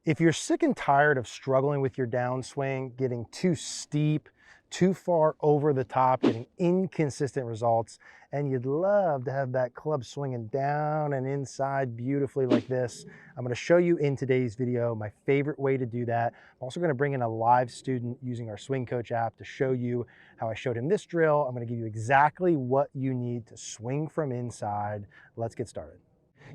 If you're sick and tired of struggling with your downswing, getting too steep, too far over the top, getting inconsistent results, and you'd love to have that club swinging down and inside beautifully like this, I'm going to show you in today's video my favorite way to do that. I'm also going to bring in a live student using our Swing Coach app to show you how I showed him this drill. I'm going to give you exactly what you need to swing from inside. Let's get started.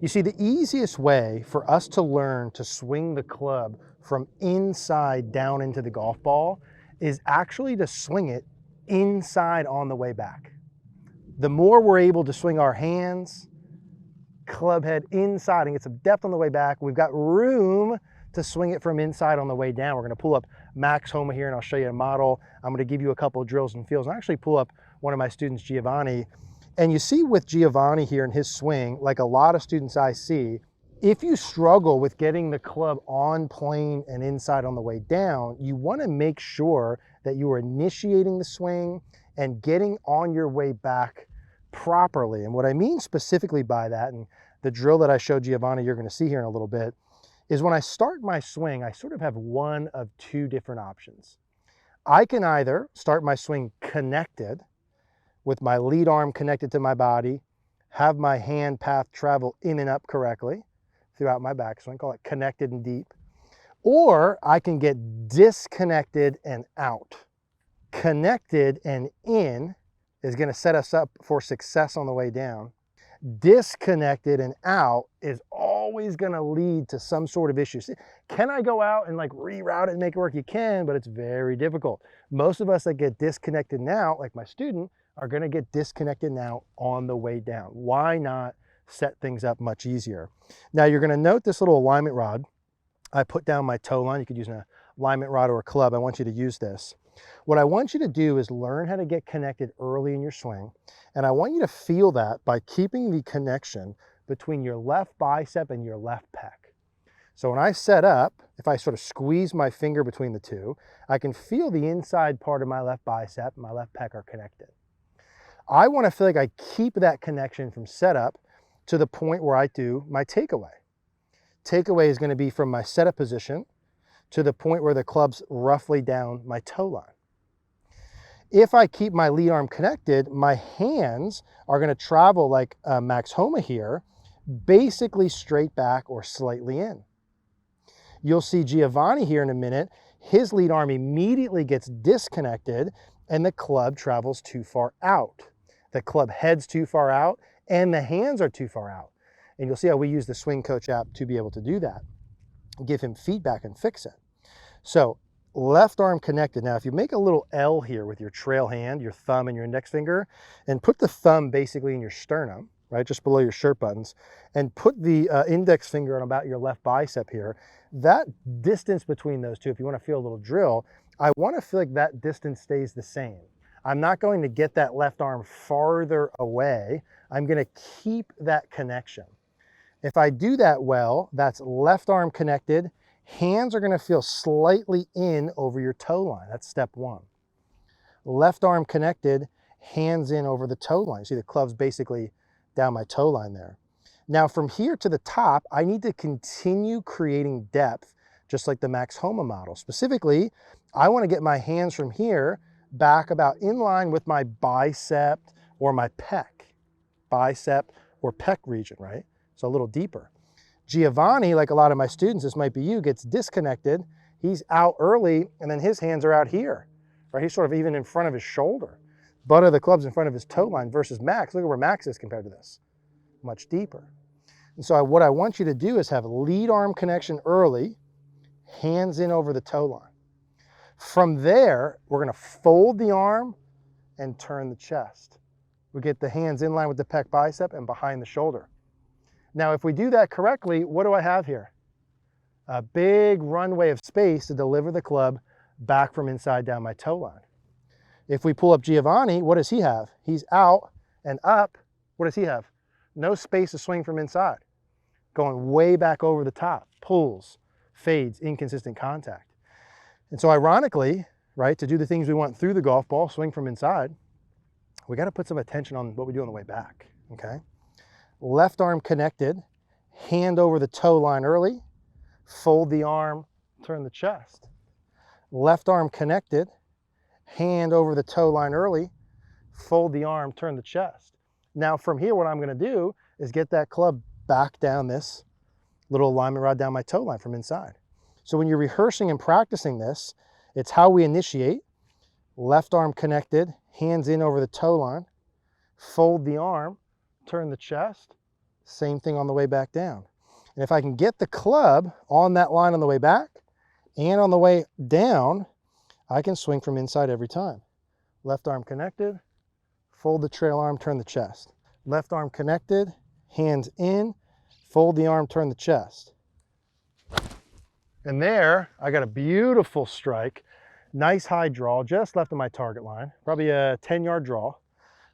You see, the easiest way for us to learn to swing the club from inside down into the golf ball is actually to swing it inside on the way back. The more we're able to swing our hands, club head inside and get some depth on the way back, we've got room to swing it from inside on the way down. We're going to pull up Maxhoma here and I'll show you a model. I'm going to give you a couple of drills and feels and actually pull up one of my students, Giovani. And you see with Giovani here in his swing, like a lot of students I see, if you struggle with getting the club on plane and inside on the way down, you want to make sure that you are initiating the swing and getting on your way back properly. And what I mean specifically by that, and the drill that I showed Giovani you're going to see here in a little bit, is when I start my swing, I sort of have one of two different options. I can either start my swing connected, with my lead arm connected to my body, have my hand path travel in and up correctly throughout my backswing, call it connected and deep. Or I can get disconnected and out. Connected and in is going to set us up for success on the way down. Disconnected and out is always going to lead to some sort of issue. Can I go out and like reroute it and make it work? You can, but it's very difficult. Most of us that get disconnected now, like my student, are going to get disconnected now on the way down. Why not set things up much easier? Now you're going to note this little alignment rod. I put down my toe line. You could use an alignment rod or a club. I want you to use this. What I want you to do is learn how to get connected early in your swing. And I want you to feel that by keeping the connection between your left bicep and your left pec. So when I set up, if I sort of squeeze my finger between the two, I can feel the inside part of my left bicep and my left pec are connected. I want to feel like I keep that connection from setup to the point where I do my takeaway. Takeaway is going to be from my setup position to the point where the club's roughly down my toe line. If I keep my lead arm connected, my hands are going to travel like Maxhoma here, basically straight back or slightly in. You'll see Giovani here in a minute. His lead arm immediately gets disconnected and the club travels too far out. The club heads too far out and the hands are too far out. And you'll see how we use the Swing Coach app to be able to do that. Give him feedback and fix it. So left arm connected. Now, if you make a little L here with your trail hand, your thumb and your index finger, and put the thumb basically in your sternum, right, just below your shirt buttons, and put the index finger on about your left bicep here, that distance between those two, if you want to feel a little drill, I want to feel like that distance stays the same. I'm not going to get that left arm farther away. I'm going to keep that connection. If I do that well, that's left arm connected. Hands are going to feel slightly in over your toe line. That's step one. Left arm connected, hands in over the toe line. See the club's basically down my toe line there. Now from here to the top, I need to continue creating depth, just like the Maxhoma model. Specifically, I want to get my hands from here back about in line with my bicep or my pec. Bicep or pec region, right? So a little deeper. Giovani, like a lot of my students, this might be you, gets disconnected. He's out early and then his hands are out here, right? He's sort of even in front of his shoulder. Butt of the club's in front of his toe line versus Max. Look at where Max is compared to this. Much deeper. And so what I want you to do is have lead arm connection early, hands in over the toe line. From there, we're going to fold the arm and turn the chest. We get the hands in line with the pec bicep and behind the shoulder. Now, if we do that correctly, what do I have here? A big runway of space to deliver the club back from inside down my toe line. If we pull up Giovani, what does he have? He's out and up. What does he have? No space to swing from inside. Going way back over the top. Pulls, fades, inconsistent contact. And so ironically, right, to do the things we want through the golf ball, swing from inside, we got to put some attention on what we do on the way back, okay? Left arm connected, hand over the toe line early, fold the arm, turn the chest. Left arm connected, hand over the toe line early, fold the arm, turn the chest. Now from here, what I'm gonna do is get that club back down this little alignment rod down my toe line from inside. So when you're rehearsing and practicing this, it's how we initiate. Left arm connected, hands in over the toe line, fold the arm, turn the chest, same thing on the way back down. And if I can get the club on that line on the way back and on the way down, I can swing from inside every time. Left arm connected, fold the trail arm, turn the chest. Left arm connected, hands in, fold the arm, turn the chest. And there, I got a beautiful strike. Nice high draw, just left of my target line. Probably a 10-yard draw.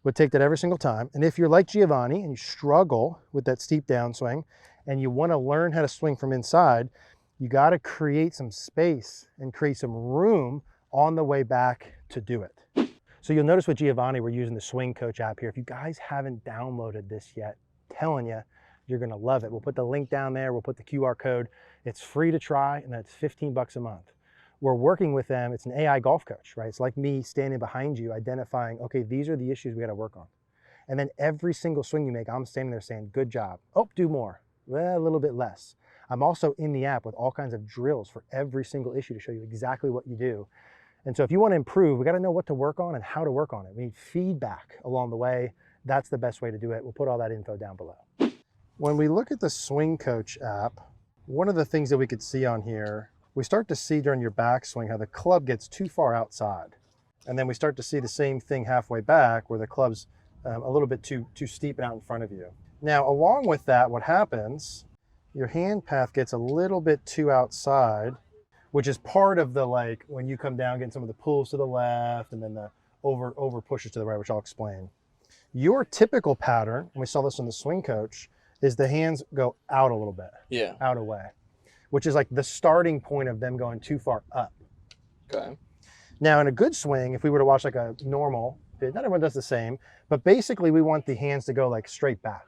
Would take that every single time. And if you're like Giovani and you struggle with that steep downswing and you want to learn how to swing from inside, you got to create some space and create some room on the way back to do it. So you'll notice with Giovani, we're using the Swing Coach app here. If you guys haven't downloaded this yet, I'm telling you, you're going to love it. We'll put the link down there. We'll put the QR code. It's free to try, and that's 15 bucks a month. We're working with them. It's an AI golf coach, right? It's like me standing behind you, identifying, okay, these are the issues we got to work on. And then every single swing you make, I'm standing there saying, good job. Oh, do more. Well, a little bit less. I'm also in the app with all kinds of drills for every single issue to show you exactly what you do. And so if you want to improve, we got to know what to work on and how to work on it. We need feedback along the way. That's the best way to do it. We'll put all that info down below. When we look at the Swing Coach app, one of the things that we could see on here, we start to see during your backswing how the club gets too far outside. And then we start to see the same thing halfway back where the club's a little bit too steep and out in front of you. Now, along with that, what happens, your hand path gets a little bit too outside, which is part of the, like, when you come down, getting some of the pulls to the left and then the over pushes to the right, which I'll explain. Your typical pattern, and we saw this on the Swing Coach, is the hands go out a little bit. Yeah. Out away, which is like the starting point of them going too far up. Okay. Now in a good swing, if we were to watch like a normal, not everyone does the same, but basically we want the hands to go like straight back.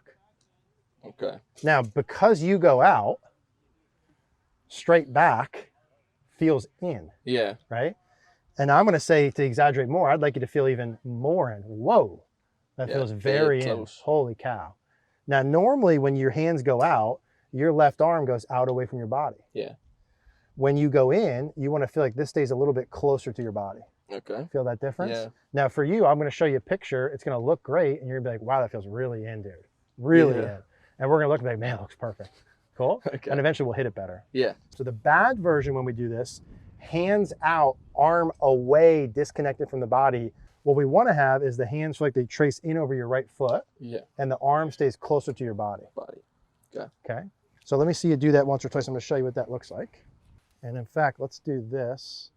Okay. Now, because you go out, straight back feels in. Yeah. Right? And I'm going to say, to exaggerate more, I'd like you to feel even more in. Whoa. That feels very in. Holy cow. Now, normally when your hands go out, your left arm goes out away from your body. Yeah. When you go in, you want to feel like this stays a little bit closer to your body. Okay. Feel that difference? Yeah. Now for you, I'm going to show you a picture. It's going to look great. And you're going to be like, wow, that feels really in, dude. Really in. And we're going to look like, man, it looks perfect. Cool? Okay. And eventually we'll hit it better. Yeah. So the bad version when we do this, hands out, arm away, disconnected from the body. What we want to have is the hands feel like they trace in over your right foot. Yeah. And the arm stays closer to your body. Okay. Okay. So let me see you do that once or twice. I'm going to show you what that looks like. And in fact, let's do this.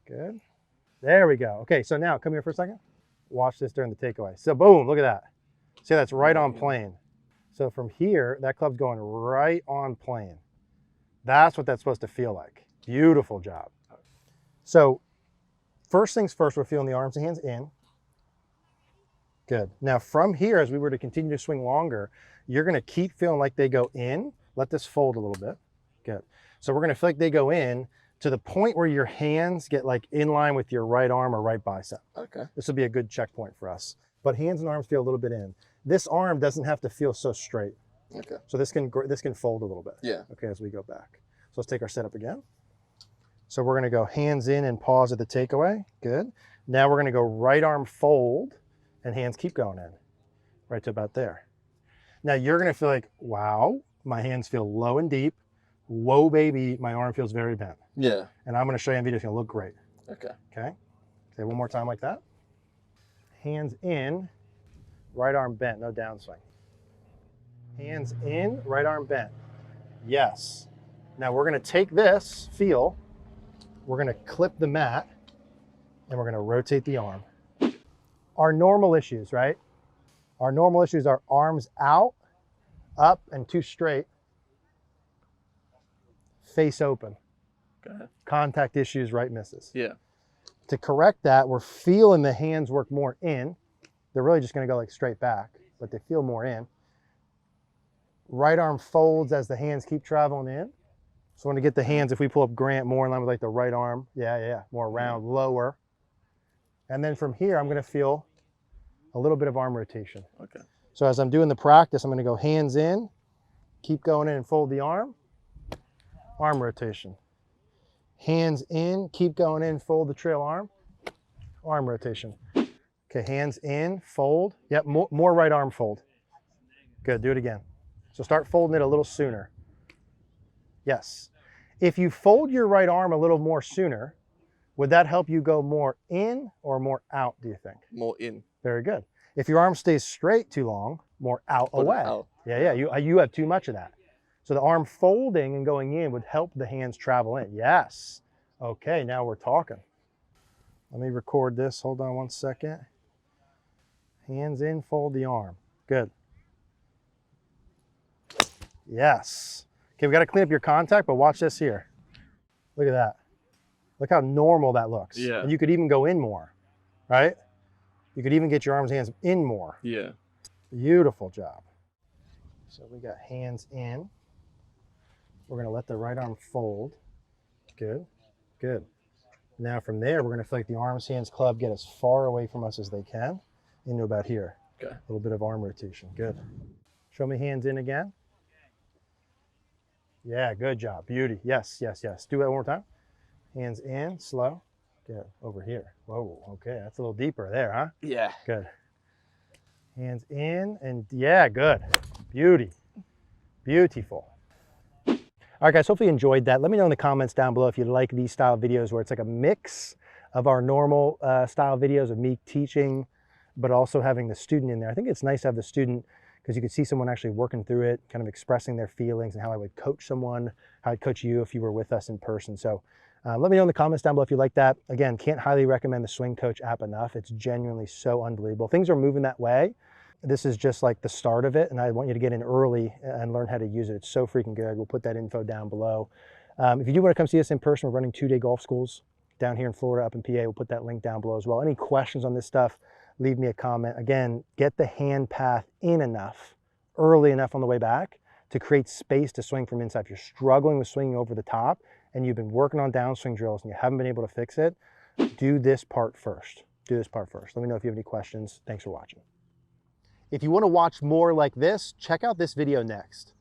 Good. There we go. Okay, so now come here for a second. Watch this during the takeaway. So boom, look at that. See, that's right on plane. So from here, that club's going right on plane. That's what that's supposed to feel like. Beautiful job. So first things first, we're feeling the arms and hands in. Good. Now from here, as we were to continue to swing longer, you're going to keep feeling like they go in. Let this fold a little bit. Good. So we're going to feel like they go in to the point where your hands get like in line with your right arm or right bicep. Okay. This will be a good checkpoint for us. But hands and arms feel a little bit in. This arm doesn't have to feel so straight. Okay. So this can fold a little bit. Yeah. Okay, as we go back. So let's take our setup again. So we're going to go hands in and pause at the takeaway. Good. Now we're going to go right arm fold and hands keep going in. Right to about there. Now you're going to feel like, wow, my hands feel low and deep. Whoa, baby, my arm feels very bent. Yeah. And I'm going to show you in video. It's going to look great. Okay. Okay. Say one more time like that. Hands in, right arm bent, no downswing. Hands in, right arm bent. Yes. Now we're going to take this feel, we're going to clip the mat, and we're going to rotate the arm. Our normal issues, right? Our normal issues are arms out, up, and too straight. Face open. Okay. Contact issues, right misses. Yeah. To correct that, we're feeling the hands work more in. They're really just going to go like straight back, but they feel more in. Right arm folds as the hands keep traveling in. So I want to get the hands, if we pull up Grant, more in line with like the right arm. Yeah, more round, lower. And then from here, I'm going to feel a little bit of arm rotation. Okay. So as I'm doing the practice, I'm going to go hands in, keep going in and fold the arm rotation. Hands in, keep going in, fold the trail arm rotation. Okay, hands in, fold. Yep, more right arm fold. Good, do it again. So start folding it a little sooner. Yes. If you fold your right arm a little more sooner, would that help you go more in or more out, do you think? More in. Very good. If your arm stays straight too long, more out away. Out. Yeah, you have too much of that. So the arm folding and going in would help the hands travel in. Yes. Okay, now we're talking. Let me record this. Hold on one second. Hands in, fold the arm. Good. Yes. Okay, we got to clean up your contact, but watch this here. Look at that. Look how normal that looks. Yeah. And you could even go in more, right? You could even get your arms and hands in more. Yeah. Beautiful job. So we got hands in. We're going to let the right arm fold. Good, good. Now from there, we're going to feel like the arms, hands, club get as far away from us as they can into about here. Okay. A little bit of arm rotation. Good. Show me hands in again. Yeah, good job. Beauty. Yes, yes, yes. Do that one more time. Hands in, slow. Good. Over here. Whoa, okay. That's a little deeper there, huh? Yeah. Good. Hands in and yeah, good. Beauty. Beautiful. All right, guys, hopefully you enjoyed that. Let me know in the comments down below if you like these style videos where it's like a mix of our normal style videos of me teaching, but also having the student in there. I think it's nice to have the student because you could see someone actually working through it, kind of expressing their feelings and how I would coach someone, how I'd coach you if you were with us in person. So let me know in the comments down below if you like that. Again, can't highly recommend the Swing Coach app enough. It's genuinely so unbelievable. Things are moving that way. This is just like the start of it, and I want you to get in early and learn how to use it. It's so freaking good. We'll put that info down below. If you do want to come see us in person, we're running 2-day golf schools down here in Florida, up in PA. We'll put that link down below as well. Any questions on this stuff, leave me a comment. Again, get the hand path in enough, early enough on the way back to create space to swing from inside. If you're struggling with swinging over the top and you've been working on downswing drills and you haven't been able to fix it, do this part first. Do this part first. Let me know if you have any questions. Thanks for watching. If you want to watch more like this, check out this video next.